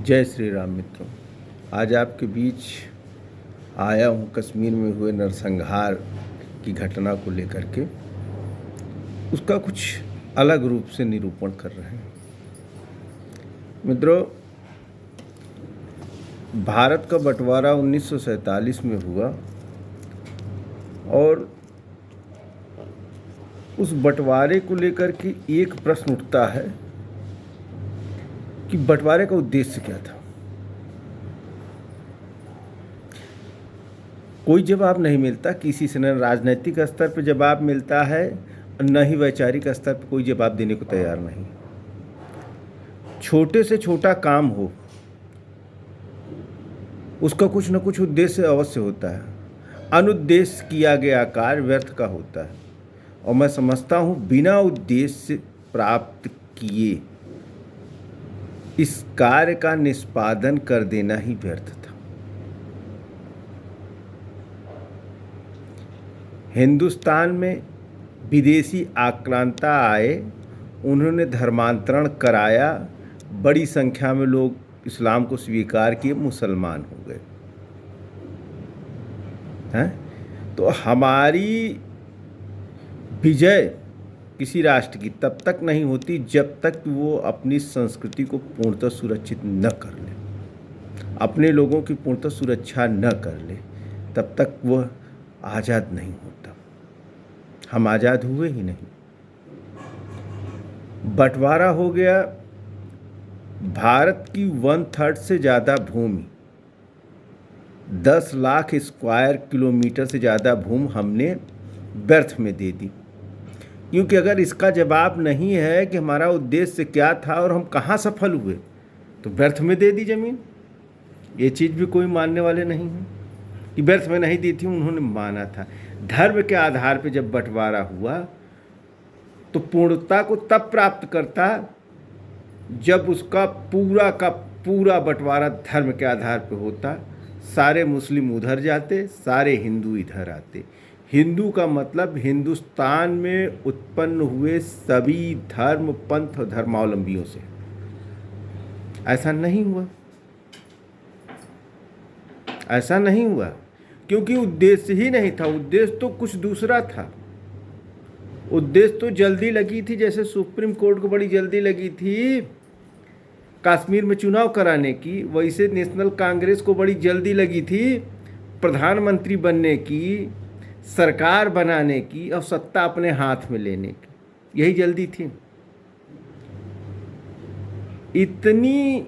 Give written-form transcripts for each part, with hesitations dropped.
जय श्री राम मित्रों। आज आपके बीच आया हूँ कश्मीर में हुए नरसंहार की घटना को लेकर के, उसका कुछ अलग रूप से निरूपण कर रहे हैं। मित्रों, भारत का बंटवारा 1947 में हुआ और उस बंटवारे को लेकर के एक प्रश्न उठता है कि बंटवारे का उद्देश्य क्या था। कोई जवाब नहीं मिलता किसी से, न राजनीतिक स्तर पर जवाब मिलता है और न ही वैचारिक स्तर पर कोई जवाब देने को तैयार नहीं। छोटे से छोटा काम हो, उसका कुछ न कुछ उद्देश्य अवश्य होता है। अनुद्देश्य किया गया कार्य व्यर्थ का होता है और मैं समझता हूँ बिना उद्देश्य प्राप्त किए इस कार्य का निष्पादन कर देना ही व्यर्थ था। हिंदुस्तान में विदेशी आक्रांता आए, उन्होंने धर्मांतरण कराया, बड़ी संख्या में लोग इस्लाम को स्वीकार किए, मुसलमान हो गए हैं। तो हमारी विजय किसी राष्ट्र की तब तक नहीं होती जब तक वो अपनी संस्कृति को पूर्णतः सुरक्षित न कर ले, अपने लोगों की पूर्णतः सुरक्षा न कर ले, तब तक वह आज़ाद नहीं होता। हम आज़ाद हुए ही नहीं। बंटवारा हो गया, भारत की 1/3 से ज़्यादा भूमि, 10 लाख स्क्वायर किलोमीटर से ज़्यादा भूमि हमने व्यर्थ में दे दी। क्योंकि अगर इसका जवाब नहीं है कि हमारा उद्देश्य क्या था और हम कहाँ सफल हुए, तो व्यर्थ में दे दी ज़मीन। ये चीज़ भी कोई मानने वाले नहीं हैं कि व्यर्थ में नहीं दी थी, उन्होंने माना था। धर्म के आधार पर जब बंटवारा हुआ तो पूर्णता को तब प्राप्त करता जब उसका पूरा का पूरा बंटवारा धर्म के आधार पर होता। सारे मुस्लिम उधर जाते, सारे हिंदू इधर आते। हिंदू का मतलब हिंदुस्तान में उत्पन्न हुए सभी धर्म, पंथ, धर्मावलंबियों से। ऐसा नहीं हुआ, ऐसा नहीं हुआ क्योंकि उद्देश्य ही नहीं था। उद्देश्य तो कुछ दूसरा था। उद्देश्य तो जल्दी लगी थी, जैसे सुप्रीम कोर्ट को बड़ी जल्दी लगी थी कश्मीर में चुनाव कराने की, वैसे नेशनल कांग्रेस को बड़ी जल्दी लगी थी प्रधानमंत्री बनने की, सरकार बनाने की और सत्ता अपने हाथ में लेने की। यही जल्दी थी। इतनी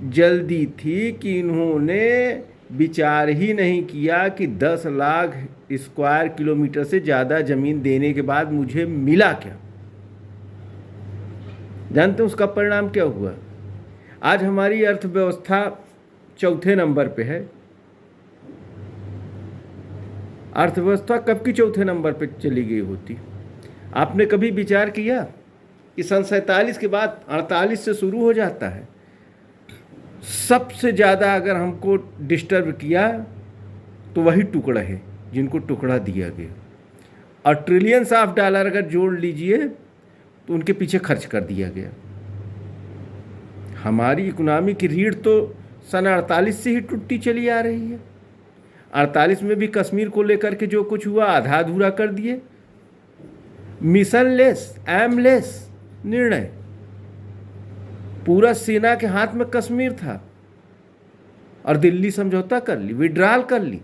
जल्दी थी कि इन्होंने विचार ही नहीं किया कि 10 लाख स्क्वायर किलोमीटर से ज़्यादा ज़मीन देने के बाद मुझे मिला क्या। जानते हैं उसका परिणाम क्या हुआ? आज हमारी अर्थव्यवस्था चौथे नंबर पे है। अर्थव्यवस्था कब की चौथे नंबर पे चली गई होती? आपने कभी विचार किया कि सन 47 के बाद 48 से शुरू हो जाता है। सबसे ज़्यादा अगर हमको डिस्टर्ब किया तो वही टुकड़ा है जिनको टुकड़ा दिया गया, और ट्रिलियंस ऑफ डॉलर अगर जोड़ लीजिए तो उनके पीछे खर्च कर दिया गया। हमारी इकोनॉमी की रीढ़ तो सन 48 से ही टूटती चली आ रही है। 48 में भी कश्मीर को लेकर के जो कुछ हुआ आधा अधूरा कर दिए। मिशनलेस, एमलेस निर्णय। पूरा सेना के हाथ में कश्मीर था और दिल्ली समझौता कर ली, विड्रॉल कर ली।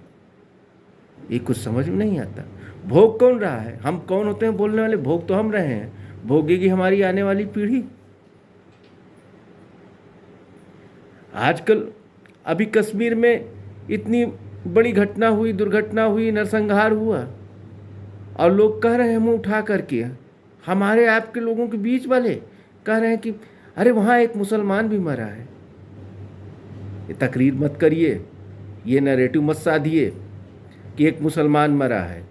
ये कुछ समझ में नहीं आता। भोग कौन रहा है? हम कौन होते हैं बोलने वाले? भोग तो हम रहे हैं, भोगेगी हमारी आने वाली पीढ़ी। आजकल अभी कश्मीर में इतनी बड़ी घटना हुई, दुर्घटना हुई, नरसंहार हुआ, और लोग कह रहे हैं मुंह उठा करके, हमारे आपके लोगों के बीच वाले कह रहे हैं कि अरे वहाँ एक मुसलमान भी मरा है। ये तकरीर मत करिए, ये नैरेटिव मत साधिए कि एक मुसलमान मरा है।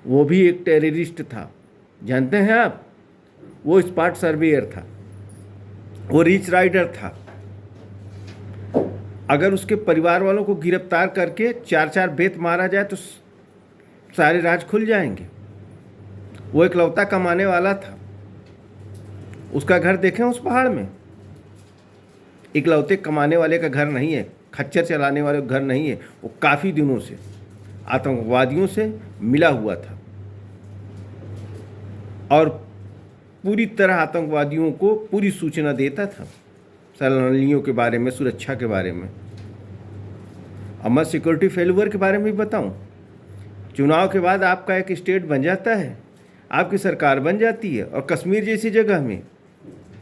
वो भी एक टेररिस्ट था। जानते हैं आप, वो स्पॉट सर्वेयर था, वो रिच राइडर था। अगर उसके परिवार वालों को गिरफ्तार करके 4-4 बेत मारा जाए तो सारे राज खुल जाएंगे। वो इकलौता कमाने वाला था। उसका घर देखें उस पहाड़ में। इकलौते कमाने वाले का घर नहीं है, खच्चर चलाने वाले का घर नहीं है। वो काफ़ी दिनों से आतंकवादियों से मिला हुआ था और पूरी तरह आतंकवादियों को पूरी सूचना देता था सैलानियों के बारे में, सुरक्षा के बारे में। अब मैं सिक्योरिटी फेल्यूर के बारे में भी बताऊं। चुनाव के बाद आपका एक स्टेट बन जाता है, आपकी सरकार बन जाती है, और कश्मीर जैसी जगह में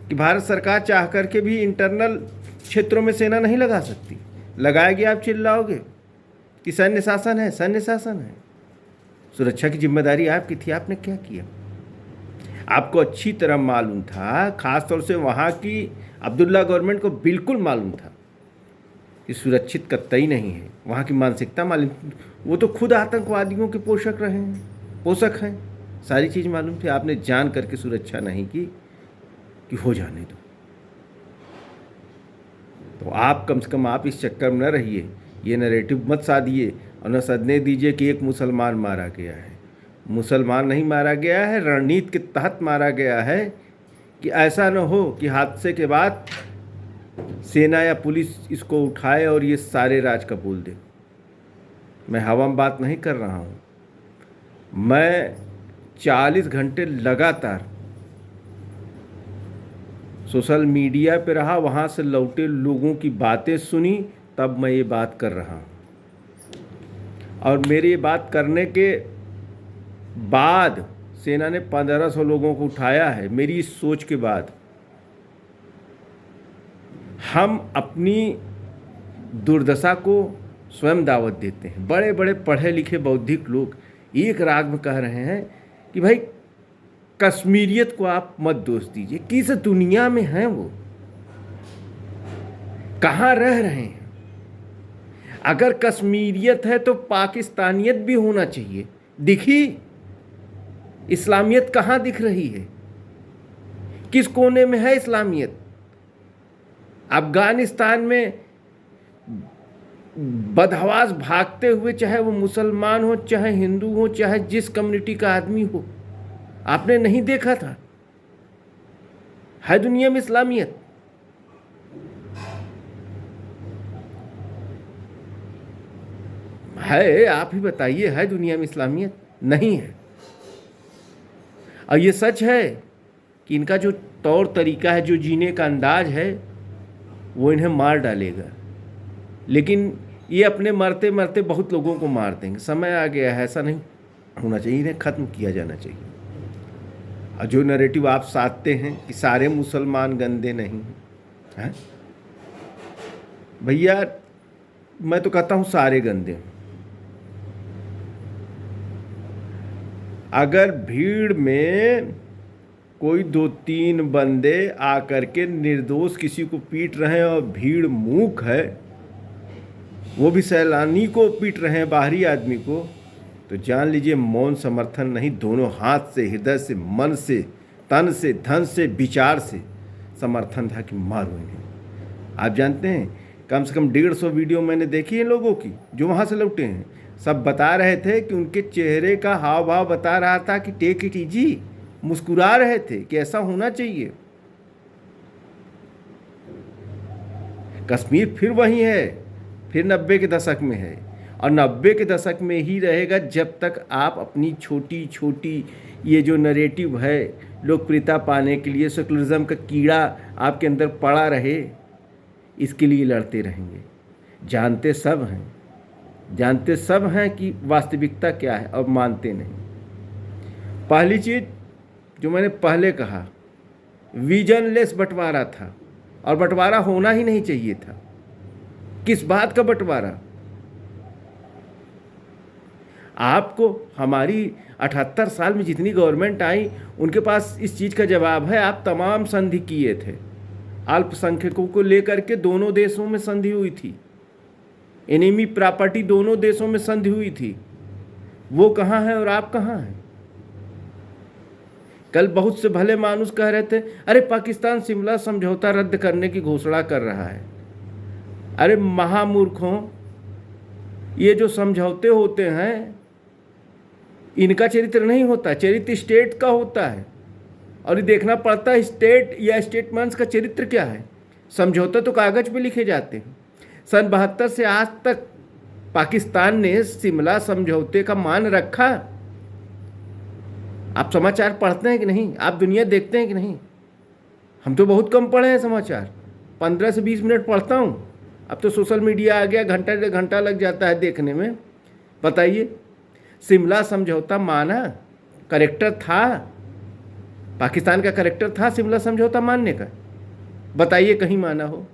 कि भारत सरकार चाह करके भी इंटरनल क्षेत्रों में सेना नहीं लगा सकती, लगाएगी आप चिल्लाओगे कि सैन्य शासन है, सैन्य शासन है। सुरक्षा की जिम्मेदारी आपकी थी, आपने क्या किया? आपको अच्छी तरह मालूम था, ख़ासतौर से वहाँ की अब्दुल्ला गवर्नमेंट को बिल्कुल मालूम था कि सुरक्षित कतई नहीं है। वहाँ की मानसिकता मालूम, वो तो खुद आतंकवादियों के पोषक हैं। सारी चीज़ मालूम थी, आपने जान करके सुरक्षा नहीं की कि हो जाने दो। तो आप कम से कम आप इस चक्कर में न रहिए, ये नैरेटिव मत साधिए और न सदने दीजिए कि एक मुसलमान मारा गया है। मुसलमान नहीं मारा गया है, रणनीति के तहत मारा गया है कि ऐसा न हो कि हादसे के बाद सेना या पुलिस इसको उठाए और ये सारे राज का बोल दे। मैं हवा में बात नहीं कर रहा हूँ। मैं 40 घंटे लगातार सोशल मीडिया पे रहा, वहाँ से लौटे लोगों की बातें सुनी, तब मैं ये बात कर रहा हूँ। और मेरी ये बात करने के बाद सेना ने 1500 लोगों को उठाया है। मेरी इस सोच के बाद हम अपनी दुर्दशा को स्वयं दावत देते हैं। बड़े बड़े पढ़े लिखे बौद्धिक लोग एक राग में कह रहे हैं कि भाई कश्मीरियत को आप मत दोष दीजिए। किस दुनिया में हैं वो, कहाँ रह रहे हैं? अगर कश्मीरियत है तो पाकिस्तानियत भी होना चाहिए। दिखी इस्लामियत कहाँ दिख रही है? किस कोने में है इस्लामियत? अफगानिस्तान में बदहवास भागते हुए, चाहे वो मुसलमान हो, चाहे हिंदू हो, चाहे जिस कम्युनिटी का आदमी हो, आपने नहीं देखा था? है दुनिया में इस्लामियत? है? आप ही बताइए, है दुनिया में इस्लामियत? नहीं है। और ये सच है कि इनका जो तौर तरीका है, जो जीने का अंदाज है, वो इन्हें मार डालेगा। लेकिन ये अपने मरते मरते बहुत लोगों को मार देंगे। समय आ गया है, ऐसा नहीं होना चाहिए, इन्हें ख़त्म किया जाना चाहिए। और जो नैरेटिव आप साधते हैं कि सारे मुसलमान गंदे नहीं हैं, भैया मैं तो कहता हूँ सारे गंदे हैं। अगर भीड़ में कोई 2-3 बंदे आकर के निर्दोष किसी को पीट रहे हैं और भीड़ मूक है, वो भी सैलानी को पीट रहे हैं, बाहरी आदमी को, तो जान लीजिए मौन समर्थन नहीं, दोनों हाथ से, हृदय से, मन से, तन से, धन से, विचार से समर्थन था कि मारो इन्हें। आप जानते हैं कम से कम 150 वीडियो मैंने देखी है लोगों की जो वहाँ से लौटे हैं। सब बता रहे थे कि उनके चेहरे का हाव भाव बता रहा था कि टेक इट इजी, मुस्कुरा रहे थे कि ऐसा होना चाहिए। कश्मीर फिर वही है, फिर 90 के दशक में है, और 90 के दशक में ही रहेगा जब तक आप अपनी छोटी छोटी ये जो नैरेटिव है लोकप्रियता पाने के लिए, सेकुलरिज्म का कीड़ा आपके अंदर पड़ा रहे, इसके लिए लड़ते रहेंगे। जानते सब हैं कि वास्तविकता क्या है और मानते नहीं। पहली चीज़ जो मैंने पहले कहा, विजनलेस बंटवारा था, और बंटवारा होना ही नहीं चाहिए था। किस बात का बंटवारा? आपको हमारी 78 साल में जितनी गवर्नमेंट आई उनके पास इस चीज़ का जवाब है। आप तमाम संधि किए थे, अल्पसंख्यकों को लेकर के दोनों देशों में संधि हुई थी, एनिमी प्रॉपर्टी दोनों देशों में संधि हुई थी। वो कहाँ है और आप कहाँ हैं? कल बहुत से भले मानुस कह रहे थे, अरे पाकिस्तान शिमला समझौता रद्द करने की घोषणा कर रहा है। अरे महामूर्खों, ये जो समझौते होते हैं इनका चरित्र नहीं होता, चरित्र स्टेट का होता है। और ये देखना पड़ता है स्टेट या स्टेटमेंट्स का चरित्र क्या है। समझौते तो कागज पे लिखे जाते हैं। सन 72 से आज तक पाकिस्तान ने शिमला समझौते का मान रखा? आप समाचार पढ़ते हैं कि नहीं? आप दुनिया देखते हैं कि नहीं? हम तो बहुत कम पढ़े हैं समाचार, 15 से 20 मिनट पढ़ता हूँ। अब तो सोशल मीडिया आ गया, घंटा डेढ़ घंटा लग जाता है देखने में। बताइए, शिमला समझौता माना? करेक्टर था? पाकिस्तान का करेक्टर था शिमला समझौता मानने का? बताइए कहीं माना हो?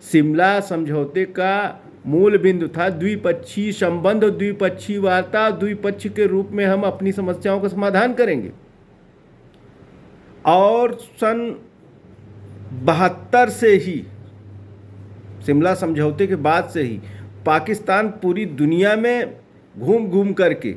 शिमला समझौते का मूल बिंदु था द्विपक्षीय संबंध, द्विपक्षीय वार्ता, द्विपक्षीय के रूप में हम अपनी समस्याओं का समाधान करेंगे। और सन 72 से ही, शिमला समझौते के बाद से ही पाकिस्तान पूरी दुनिया में घूम घूम करके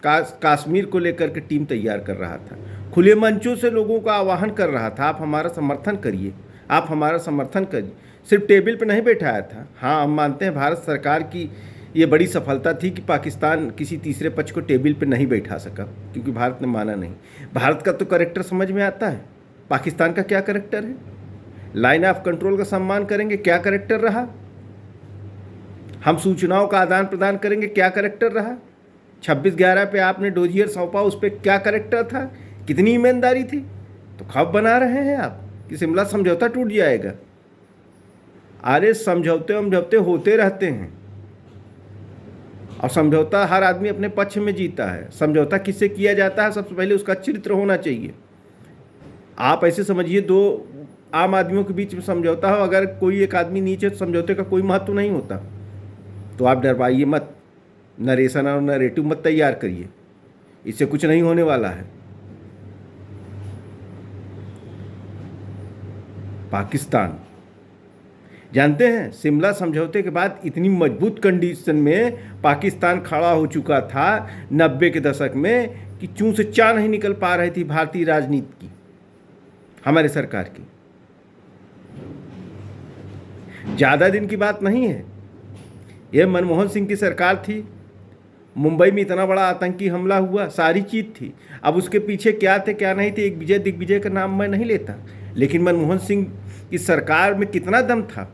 कश्मीर को लेकर के टीम तैयार कर रहा था, खुले मंचों से लोगों का आह्वान कर रहा था, आप हमारा समर्थन करिए, आप हमारा समर्थन करिए। सिर्फ टेबल पे नहीं बैठाया था। हाँ, हम मानते हैं भारत सरकार की ये बड़ी सफलता थी कि पाकिस्तान किसी तीसरे पक्ष को टेबल पे नहीं बैठा सका, क्योंकि भारत ने माना नहीं। भारत का तो करेक्टर समझ में आता है, पाकिस्तान का क्या करेक्टर है? लाइन ऑफ कंट्रोल का सम्मान करेंगे, क्या करेक्टर रहा? हम सूचनाओं का आदान प्रदान करेंगे, क्या करेक्टर रहा? 26/11 पे आपने डोजियर सौंपा, उस पर क्या करेक्टर था? कितनी ईमानदारी थी? तो खब बना रहे हैं आप कि शिमला समझौता टूट जाएगा। अरे समझौते होते रहते हैं, और समझौता हर आदमी अपने पक्ष में जीता है। समझौता किससे किया जाता है? सबसे पहले उसका चरित्र होना चाहिए। आप ऐसे समझिए, दो आम आदमियों के बीच में समझौता हो, अगर कोई एक आदमी नीचे, तो समझौते का कोई महत्व नहीं होता। तो आप डरवाइए मत, नरेशन और नरेटिव मत तैयार करिए, इससे कुछ नहीं होने वाला है। पाकिस्तान, जानते हैं, शिमला समझौते के बाद इतनी मजबूत कंडीशन में पाकिस्तान खड़ा हो चुका था 90 के दशक में कि चूं से चा नहीं निकल पा रही थी भारतीय राजनीति की, हमारे सरकार की। ज़्यादा दिन की बात नहीं है, यह मनमोहन सिंह की सरकार थी, मुंबई में इतना बड़ा आतंकी हमला हुआ, सारी चीज़ थी। अब उसके पीछे क्या थे क्या नहीं थे, एक विजय दिग्विजय का नाम मैं नहीं लेता, लेकिन मनमोहन सिंह की सरकार में कितना दम था।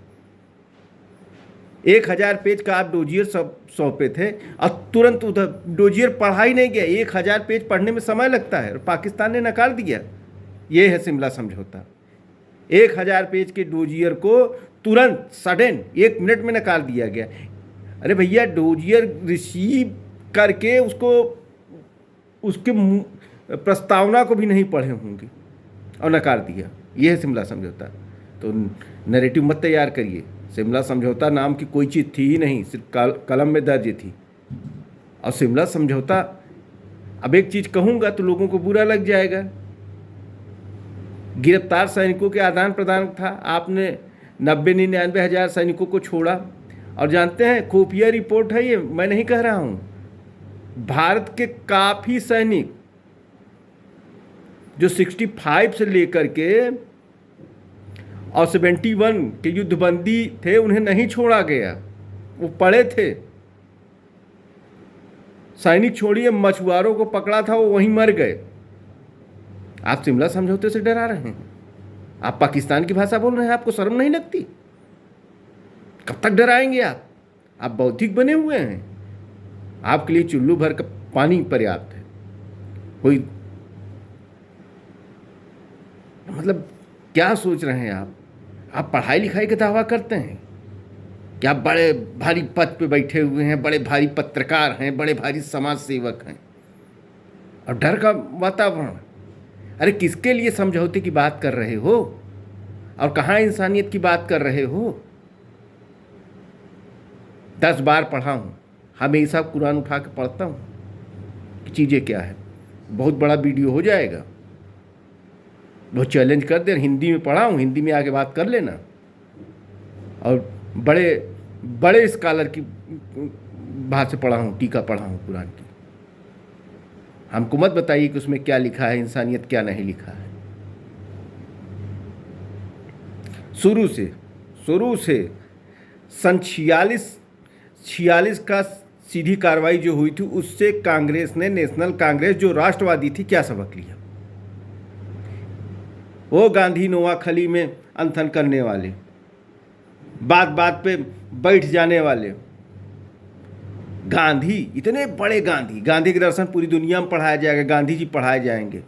1000 पेज का आप डोजियर सौंपे थे, और तुरंत उधर डोजियर पढ़ा ही नहीं गया। 1000 पेज पढ़ने में समय लगता है, और पाकिस्तान ने नकार दिया। ये है शिमला समझौता। 1000 पेज के डोजियर को तुरंत सडन 1 मिनट में नकार दिया गया। अरे भैया, डोजियर रिसीव करके उसके प्रस्तावना को भी नहीं पढ़े होंगे और नकार दिया। यह है शिमला समझौता। तो नैरेटिव मत तैयार करिए। शिमला समझौता नाम की कोई चीज़ थी ही नहीं, सिर्फ कलम में दर्ज थी। और शिमला समझौता, अब एक चीज़ कहूँगा तो लोगों को बुरा लग जाएगा, गिरफ्तार सैनिकों के आदान प्रदान था। आपने 90-99 हज़ार सैनिकों को छोड़ा। और जानते हैं, खुफिया रिपोर्ट है ये, मैं नहीं कह रहा हूँ, भारत के काफ़ी सैनिक जो 65 से लेकर के और 71 के युद्धबंदी थे, उन्हें नहीं छोड़ा गया, वो पड़े थे। सैनिक छोड़िए, मछुआरों को पकड़ा था, वो वहीं मर गए। आप शिमला समझौते से डरा रहे हैं? आप पाकिस्तान की भाषा बोल रहे हैं, आपको शर्म नहीं लगती? कब तक डराएंगे आप? आप बौद्धिक बने हुए हैं, आपके लिए चुल्लू भर का पानी पर्याप्त है। कोई मतलब क्या सोच रहे हैं आप? आप पढ़ाई लिखाई का दावा करते हैं कि आप बड़े भारी पद पे बैठे हुए हैं, बड़े भारी पत्रकार हैं, बड़े भारी समाज सेवक हैं, और डर का वातावरण। अरे किसके लिए समझौते की बात कर रहे हो, और कहाँ इंसानियत की बात कर रहे हो? 10 बार पढ़ा हूँ, हमेशा कुरान उठा के पढ़ता हूँ कि चीज़ें क्या है। बहुत बड़ा वीडियो हो जाएगा, बहुत चैलेंज कर दे। हिंदी में पढ़ा हूँ, हिंदी में आगे बात कर लेना। और बड़े बड़े स्कॉलर की बात से पढ़ा हूँ, टीका पढ़ा हूँ कुरान की। हमको मत बताइए कि उसमें क्या लिखा है, इंसानियत क्या नहीं लिखा है। शुरू से सन 46 का सीधी कार्रवाई जो हुई थी, उससे कांग्रेस ने, नेशनल कांग्रेस जो राष्ट्रवादी थी, क्या सबक लिया? वो गांधी नोआ खली में अंथन करने वाले, बात बात पे बैठ जाने वाले गांधी, इतने बड़े गांधी, गांधी के दर्शन पूरी दुनिया में पढ़ाया जाएगा, गांधी जी पढ़ाए जाएंगे।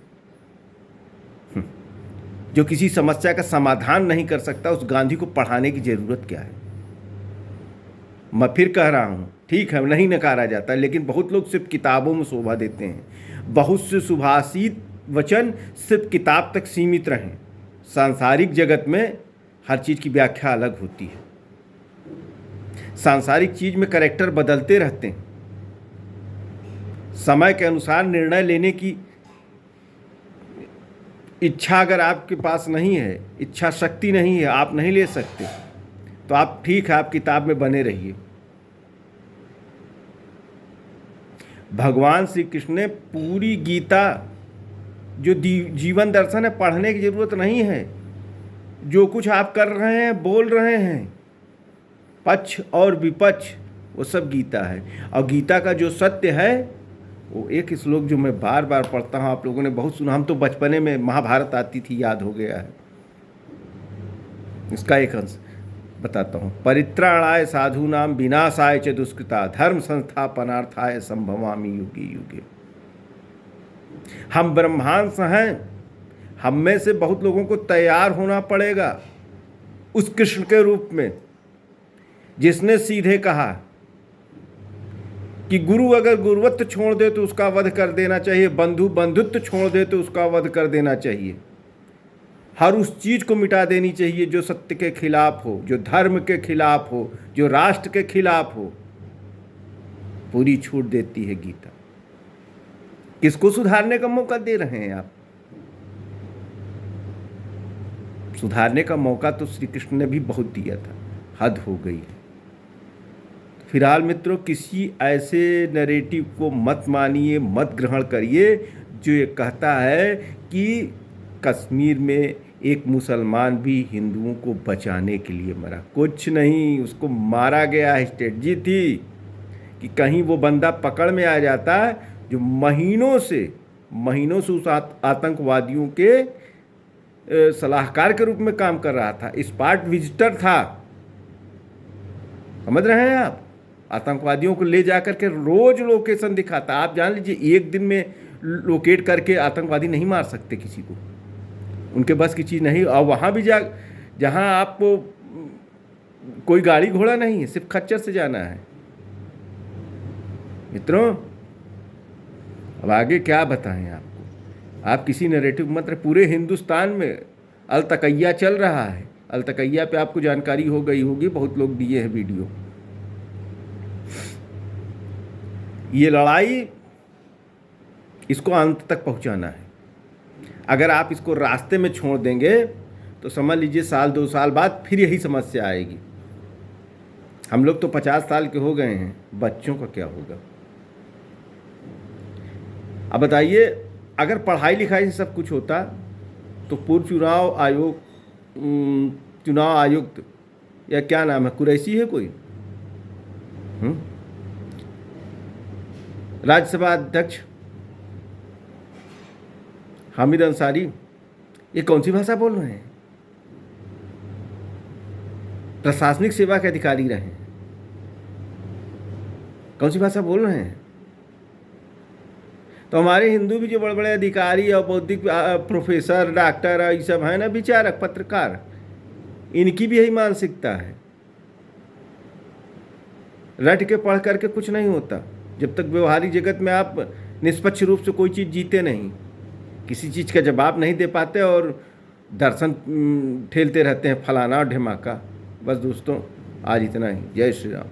जो किसी समस्या का समाधान नहीं कर सकता, उस गांधी को पढ़ाने की जरूरत क्या है? मैं फिर कह रहा हूँ, ठीक है, नहीं नकारा जाता, लेकिन बहुत लोग सिर्फ किताबों में शोभा देते हैं। बहुत से सुभाषित वचन सिर्फ किताब तक सीमित रहें। सांसारिक जगत में हर चीज़ की व्याख्या अलग होती है। सांसारिक चीज में कैरेक्टर बदलते रहते हैं। समय के अनुसार निर्णय लेने की इच्छा अगर आपके पास नहीं है, इच्छा शक्ति नहीं है, आप नहीं ले सकते, तो आप ठीक है, आप किताब में बने रहिए। भगवान श्री कृष्ण ने पूरी गीता जो जीवन दर्शन है, पढ़ने की जरूरत नहीं है। जो कुछ आप कर रहे हैं, बोल रहे हैं, पक्ष और विपक्ष, वो सब गीता है। और गीता का जो सत्य है, वो एक श्लोक जो मैं बार बार पढ़ता हूँ, आप लोगों ने बहुत सुना, हम तो बचपने में महाभारत आती थी, याद हो गया है। इसका एक अंश बताता हूँ। परित्राणाय साधूनाम विनाशाय च दुष्कृता धर्म संस्थापनार्थाय संभवामि युगे युगे। हम ब्रह्मांश हैं, हम में से बहुत लोगों को तैयार होना पड़ेगा उस कृष्ण के रूप में, जिसने सीधे कहा कि गुरु अगर गुरुवत्व छोड़ दे तो उसका वध कर देना चाहिए, बंधु बंधुत्व छोड़ दे तो उसका वध कर देना चाहिए। हर उस चीज को मिटा देनी चाहिए जो सत्य के खिलाफ हो, जो धर्म के खिलाफ हो, जो राष्ट्र के खिलाफ हो। पूरी छूट देती है गीता। किसको सुधारने का मौका दे रहे हैं आप? सुधारने का मौका तो श्री कृष्ण ने भी बहुत दिया था, हद हो गई है। फिलहाल मित्रों, किसी ऐसे नैरेटिव को मत मानिए, मत ग्रहण करिए जो ये कहता है कि कश्मीर में एक मुसलमान भी हिंदुओं को बचाने के लिए मरा। कुछ नहीं, उसको मारा गया है। स्ट्रेटजी थी कि कहीं वो बंदा पकड़ में आ जाता जो महीनों से उस आतंकवादियों के सलाहकार के रूप में काम कर रहा था, स्पॉट विजिटर था। समझ रहे हैं आप? आतंकवादियों को ले जाकर के रोज लोकेशन दिखाता। आप जान लीजिए, एक दिन में लोकेट करके आतंकवादी नहीं मार सकते किसी को, उनके बस की चीज़ नहीं। और वहाँ भी जहाँ आपको कोई गाड़ी घोड़ा नहीं है, सिर्फ खच्चर से जाना है। मित्रों, अब आगे क्या बताएं आपको? आप किसी नैरेटिव मत। पूरे हिंदुस्तान में अलतकैया चल रहा है। अलतकैया पे आपको जानकारी हो गई होगी, बहुत लोग दिए हैं वीडियो। ये लड़ाई, इसको अंत तक पहुंचाना है। अगर आप इसको रास्ते में छोड़ देंगे तो समझ लीजिए साल 2 साल बाद फिर यही समस्या आएगी। हम लोग तो 50 साल के हो गए हैं, बच्चों का क्या होगा? अब बताइए, अगर पढ़ाई लिखाई से सब कुछ होता तो पूर्व चुनाव आयुक्त या क्या नाम है, कुरैशी है कोई, राज्यसभा अध्यक्ष हामिद अंसारी, ये कौन सी भाषा बोल रहे हैं? प्रशासनिक सेवा के अधिकारी रहे हैं, कौन सी भाषा बोल रहे हैं? तो हमारे हिंदू भी जो बड़े बड़े अधिकारी और बौद्धिक प्रोफेसर, डॉक्टर ये सब हैं ना, विचारक, पत्रकार, इनकी भी यही मानसिकता है। रट के पढ़ करके कुछ नहीं होता जब तक व्यवहारिक जगत में आप निष्पक्ष रूप से कोई चीज़ जीते नहीं, किसी चीज़ का जवाब नहीं दे पाते और दर्शन ठेलते रहते हैं, फलाना और ढिमाका। बस दोस्तों, आज इतना ही। जय श्री राम।